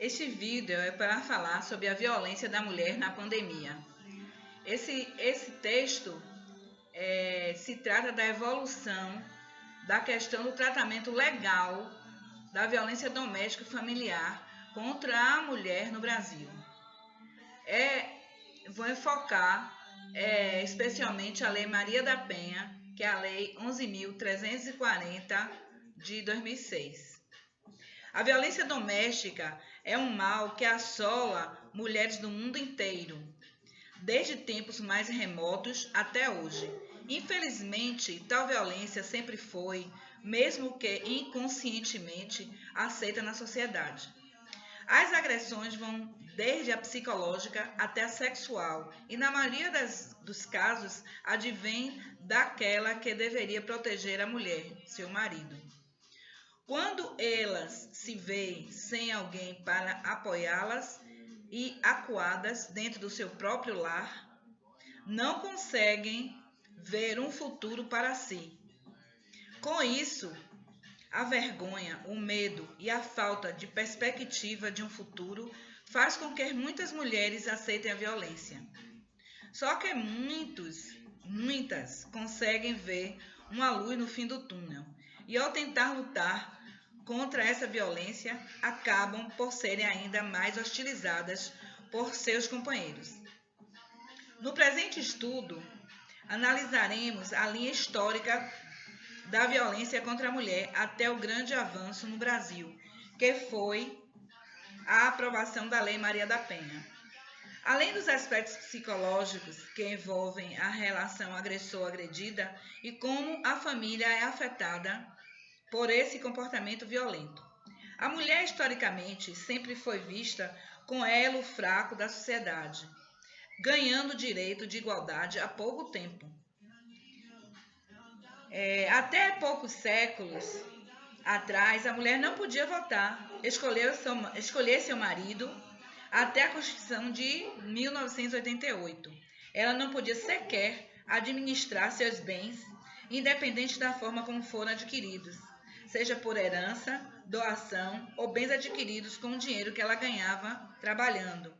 Este vídeo é para falar sobre a violência da mulher na pandemia. Esse texto se trata da evolução da questão do tratamento legal da violência doméstica e familiar contra a mulher no Brasil. Vou enfocar especialmente a Lei Maria da Penha, que é a Lei 11.340 de 2006. A violência doméstica é um mal que assola mulheres do mundo inteiro, desde tempos mais remotos até hoje. Infelizmente, tal violência sempre foi, mesmo que inconscientemente, aceita na sociedade. As agressões vão desde a psicológica até a sexual e, na maioria dos casos, advém daquela que deveria proteger a mulher, seu marido. Quando elas se veem sem alguém para apoiá-las e acuadas dentro do seu próprio lar, não conseguem ver um futuro para si. Com isso, a vergonha, o medo e a falta de perspectiva de um futuro faz com que muitas mulheres aceitem a violência. Só que muitas conseguem ver uma luz no fim do túnel e, ao tentar lutar contra essa violência, acabam por serem ainda mais hostilizadas por seus companheiros. No presente estudo, analisaremos a linha histórica da violência contra a mulher até o grande avanço no Brasil, que foi a aprovação da Lei Maria da Penha. Além dos aspectos psicológicos que envolvem a relação agressor-agredida e como a família é afetada por esse comportamento violento. A mulher, historicamente, sempre foi vista como elo fraco da sociedade, ganhando o direito de igualdade há pouco tempo. Até poucos séculos atrás, a mulher não podia votar, escolher seu marido, até a Constituição de 1988. Ela não podia sequer administrar seus bens, independente da forma como foram adquiridos, seja por herança, doação ou bens adquiridos com o dinheiro que ela ganhava trabalhando.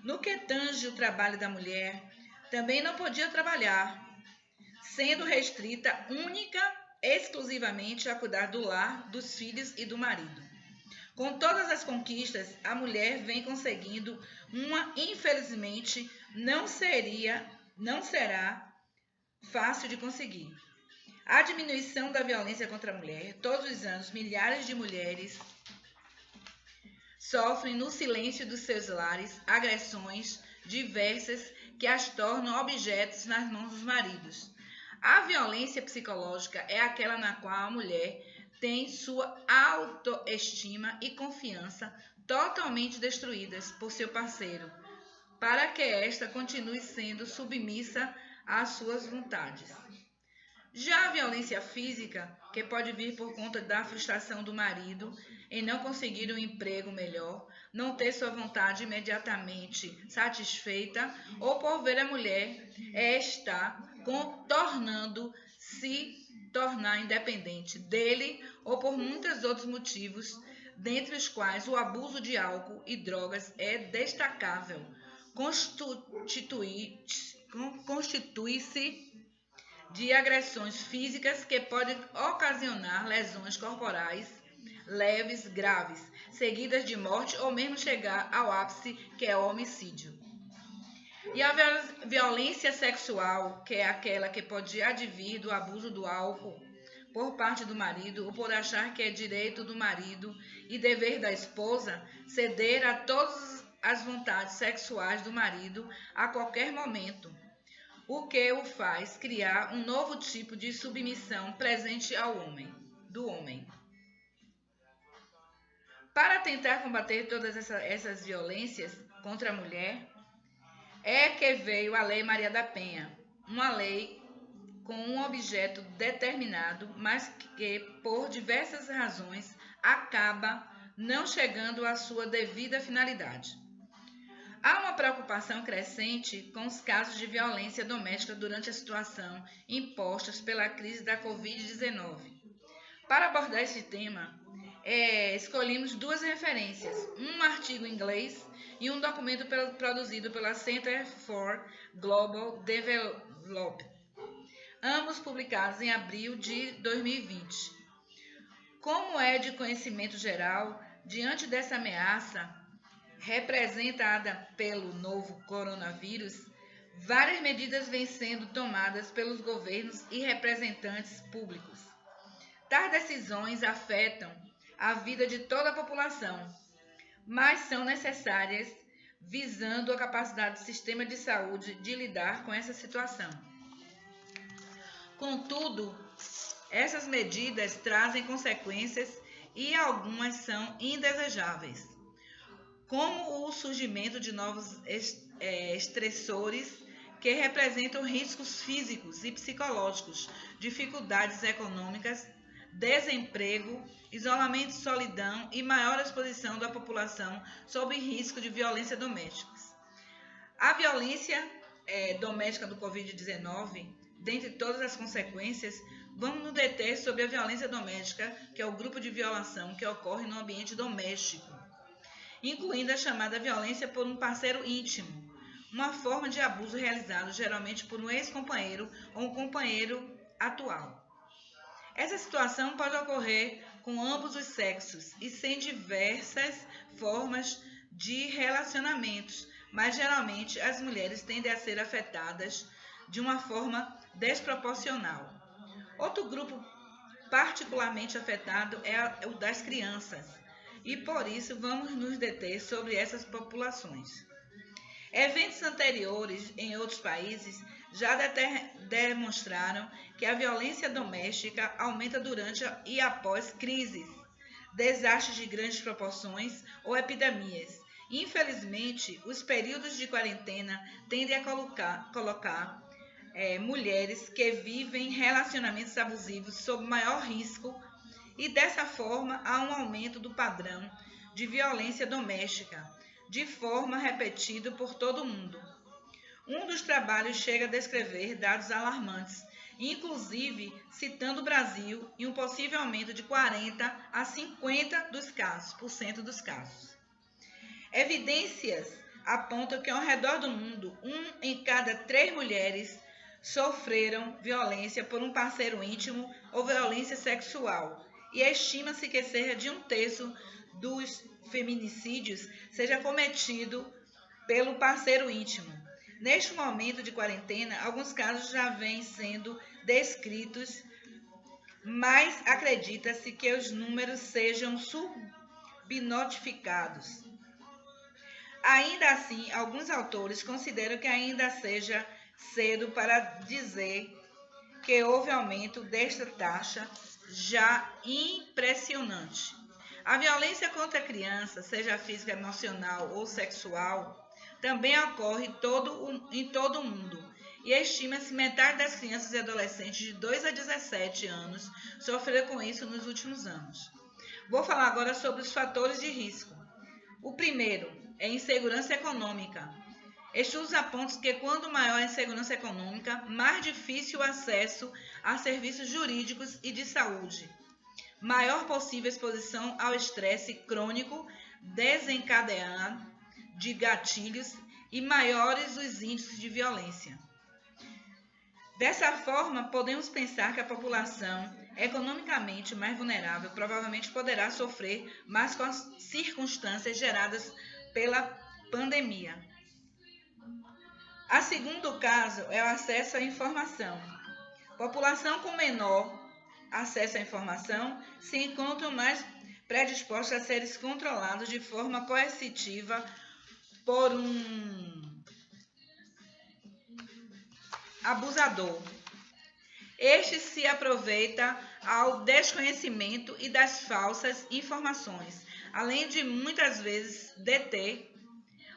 No que tange o trabalho da mulher, também não podia trabalhar, sendo restrita exclusivamente a cuidar do lar, dos filhos e do marido. Com todas as conquistas, a mulher vem conseguindo infelizmente, não será fácil de conseguir. A diminuição da violência contra a mulher, todos os anos, milhares de mulheres sofrem no silêncio dos seus lares agressões diversas que as tornam objetos nas mãos dos maridos. A violência psicológica é aquela na qual a mulher tem sua autoestima e confiança totalmente destruídas por seu parceiro, para que esta continue sendo submissa às suas vontades. Já a violência física, que pode vir por conta da frustração do marido em não conseguir um emprego melhor, não ter sua vontade imediatamente satisfeita, ou por ver a mulher se tornar independente dele, ou por muitos outros motivos, dentre os quais o abuso de álcool e drogas é destacável, constitui-se de agressões físicas que podem ocasionar lesões corporais leves, graves, seguidas de morte ou mesmo chegar ao ápice, que é o homicídio. E a violência sexual, que é aquela que pode advir do abuso do álcool por parte do marido, ou por achar que é direito do marido e dever da esposa ceder a todas as vontades sexuais do marido a qualquer momento, o que o faz criar um novo tipo de submissão presente do homem. Para tentar combater todas essas violências contra a mulher, é que veio a Lei Maria da Penha, uma lei com um objeto determinado, mas que, por diversas razões, acaba não chegando à sua devida finalidade. Há uma preocupação crescente com os casos de violência doméstica durante a situação impostas pela crise da Covid-19. Para abordar esse tema, escolhemos duas referências, um artigo em inglês e um documento produzido pela Center for Global Development, ambos publicados em abril de 2020. Como é de conhecimento geral, diante dessa ameaça representada pelo novo coronavírus, várias medidas vêm sendo tomadas pelos governos e representantes públicos. Tais decisões afetam a vida de toda a população, mas são necessárias visando a capacidade do sistema de saúde de lidar com essa situação. Contudo, essas medidas trazem consequências e algumas são indesejáveis, como o surgimento de novos estressores que representam riscos físicos e psicológicos, dificuldades econômicas, desemprego, isolamento e solidão e maior exposição da população sob risco de violência doméstica. A violência doméstica do Covid-19, dentre todas as consequências, vamos nos deter sobre a violência doméstica, que é o grupo de violação que ocorre no ambiente doméstico, incluindo a chamada violência por um parceiro íntimo, uma forma de abuso realizado geralmente por um ex-companheiro ou um companheiro atual. Essa situação pode ocorrer com ambos os sexos e sem diversas formas de relacionamentos, mas geralmente as mulheres tendem a ser afetadas de uma forma desproporcional. Outro grupo particularmente afetado é o das crianças, e por isso vamos nos deter sobre essas populações. Eventos anteriores em outros países já demonstraram que a violência doméstica aumenta durante e após crises, desastres de grandes proporções ou epidemias. Infelizmente, os períodos de quarentena tendem a colocar mulheres que vivem relacionamentos abusivos sob maior risco e, dessa forma, há um aumento do padrão de violência doméstica, de forma repetida por todo o mundo. Um dos trabalhos chega a descrever dados alarmantes, inclusive citando o Brasil e um possível aumento de 40% a 50% dos casos. Evidências apontam que ao redor do mundo, 1 em cada 3 mulheres sofreram violência por um parceiro íntimo ou violência sexual, e estima-se que cerca de 1/3 dos feminicídios seja cometido pelo parceiro íntimo. Neste momento de quarentena, alguns casos já vêm sendo descritos, mas acredita-se que os números sejam subnotificados. Ainda assim, alguns autores consideram que ainda seja cedo para dizer que houve aumento desta taxa já impressionante. A violência contra a criança, seja física, emocional ou sexual, também ocorre em todo o mundo, e estima-se metade das crianças e adolescentes de 2 a 17 anos sofreram com isso nos últimos anos. Vou falar agora sobre os fatores de risco. O primeiro é insegurança econômica. Estudos apontam que quanto maior a insegurança econômica, mais difícil o acesso a serviços jurídicos e de saúde. Maior possível exposição ao estresse crônico desencadeado de gatilhos e maiores os índices de violência. Dessa forma, podemos pensar que a população economicamente mais vulnerável provavelmente poderá sofrer mais com as circunstâncias geradas pela pandemia. O segundo caso é o acesso à informação. População com menor acesso à informação se encontram mais predispostas a serem controlados de forma coercitiva por um abusador. Este se aproveita ao desconhecimento e das falsas informações, além de muitas vezes deter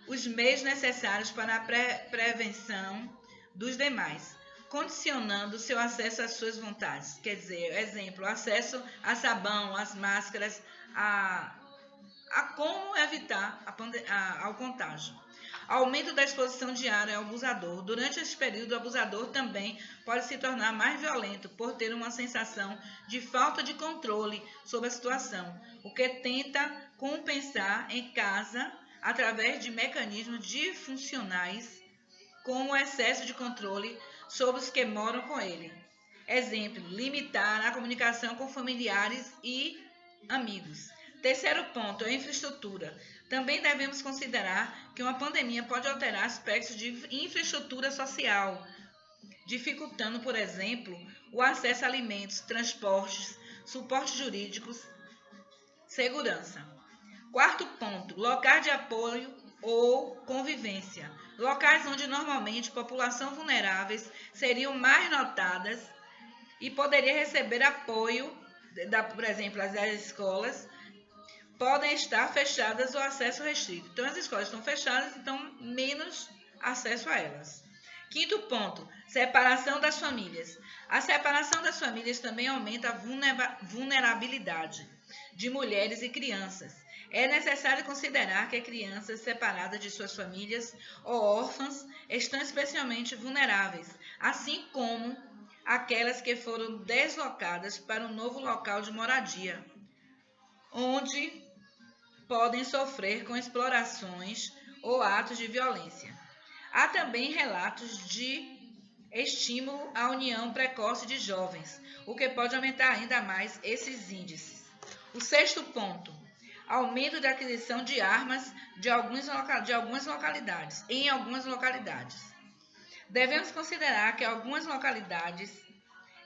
os meios necessários para a prevenção dos demais, condicionando seu acesso às suas vontades. Quer dizer, exemplo, acesso a sabão, às máscaras, a como evitar ao contágio. Aumento da exposição diária ao abusador. Durante esse período, o abusador também pode se tornar mais violento por ter uma sensação de falta de controle sobre a situação, o que tenta compensar em casa através de mecanismos disfuncionais, como o excesso de controle sobre os que moram com ele. Exemplo, limitar a comunicação com familiares e amigos. Terceiro ponto, a infraestrutura. Também devemos considerar que uma pandemia pode alterar aspectos de infraestrutura social, dificultando, por exemplo, o acesso a alimentos, transportes, suportes jurídicos, segurança. Quarto ponto, locais de apoio ou convivência. Locais onde normalmente população vulneráveis seriam mais notadas e poderia receber apoio, por exemplo, as escolas, podem estar fechadas ou acesso restrito. Então, as escolas estão fechadas, então menos acesso a elas. Quinto ponto, separação das famílias. A separação das famílias também aumenta a vulnerabilidade de mulheres e crianças. É necessário considerar que crianças separadas de suas famílias ou órfãs estão especialmente vulneráveis, assim como aquelas que foram deslocadas para um novo local de moradia, onde podem sofrer com explorações ou atos de violência. Há também relatos de estímulo à união precoce de jovens, o que pode aumentar ainda mais esses índices. O sexto ponto, aumento da aquisição de armas em algumas localidades. Devemos considerar que algumas localidades,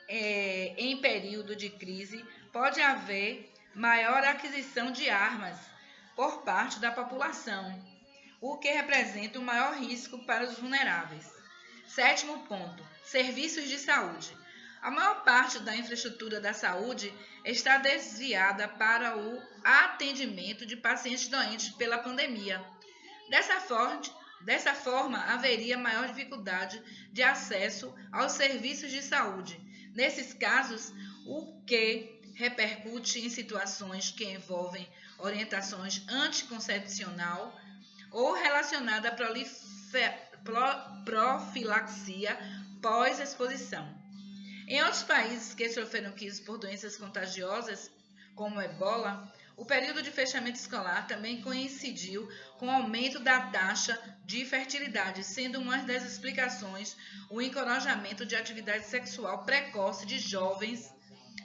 em período de crise, pode haver maior aquisição de armas por parte da população, o que representa um maior risco para os vulneráveis. Sétimo ponto, serviços de saúde. A maior parte da infraestrutura da saúde está desviada para o atendimento de pacientes doentes pela pandemia. Dessa forma, haveria maior dificuldade de acesso aos serviços de saúde. Nesses casos, o que repercute em situações que envolvem orientações anticoncepcional ou relacionada à profilaxia pós-exposição. Em outros países que sofreram crises por doenças contagiosas, como o ebola, o período de fechamento escolar também coincidiu com o aumento da taxa de fertilidade, sendo uma das explicações o encorajamento de atividade sexual precoce de jovens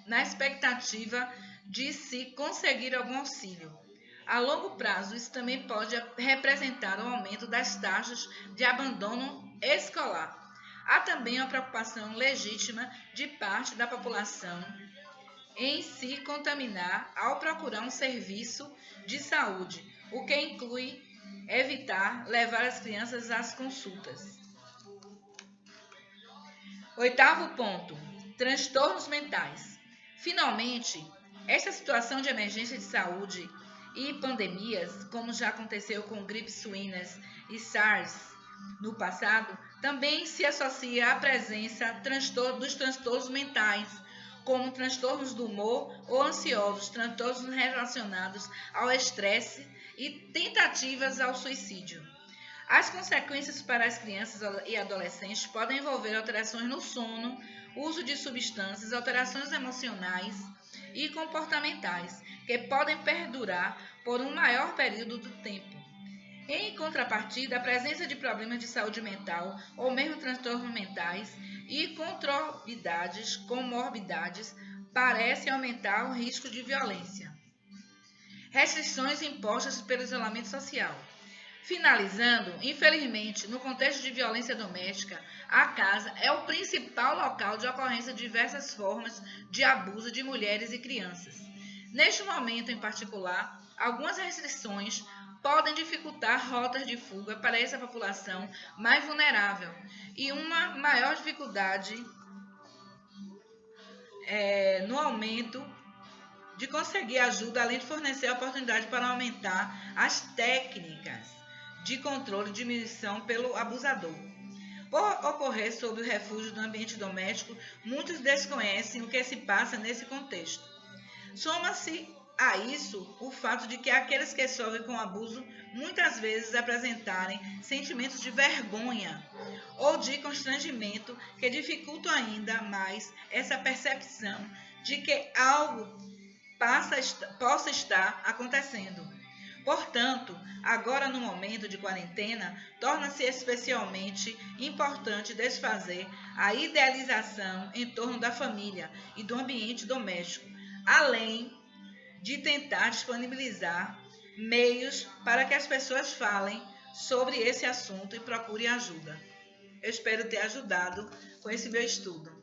na expectativa de se conseguir algum auxílio. A longo prazo, isso também pode representar o aumento das taxas de abandono escolar. Há também uma preocupação legítima de parte da população em se contaminar ao procurar um serviço de saúde, o que inclui evitar levar as crianças às consultas. Oitavo ponto, transtornos mentais. Finalmente, esta situação de emergência de saúde e pandemias, como já aconteceu com gripes suínas e SARS no passado, também se associa à presença dos transtornos mentais, como transtornos do humor ou ansiosos, transtornos relacionados ao estresse e tentativas ao suicídio. As consequências para as crianças e adolescentes podem envolver alterações no sono, uso de substâncias, alterações emocionais e comportamentais, que podem perdurar por um maior período do tempo. Em contrapartida, a presença de problemas de saúde mental ou mesmo transtornos mentais e comorbidades parece aumentar o risco de violência. Restrições impostas pelo isolamento social. Finalizando, infelizmente, no contexto de violência doméstica, a casa é o principal local de ocorrência de diversas formas de abuso de mulheres e crianças. Neste momento em particular, algumas restrições podem dificultar rotas de fuga para essa população mais vulnerável e uma maior dificuldade no aumento de conseguir ajuda, além de fornecer oportunidade para aumentar as técnicas de controle e diminuição pelo abusador. Por ocorrer sob o refúgio do ambiente doméstico, muitos desconhecem o que se passa nesse contexto. Soma-se a isso o fato de que aqueles que sofrem com abuso muitas vezes apresentarem sentimentos de vergonha ou de constrangimento que dificultam ainda mais essa percepção de que algo possa estar acontecendo. Portanto, agora no momento de quarentena, torna-se especialmente importante desfazer a idealização em torno da família e do ambiente doméstico, além de tentar disponibilizar meios para que as pessoas falem sobre esse assunto e procurem ajuda. Eu espero ter ajudado com esse meu estudo.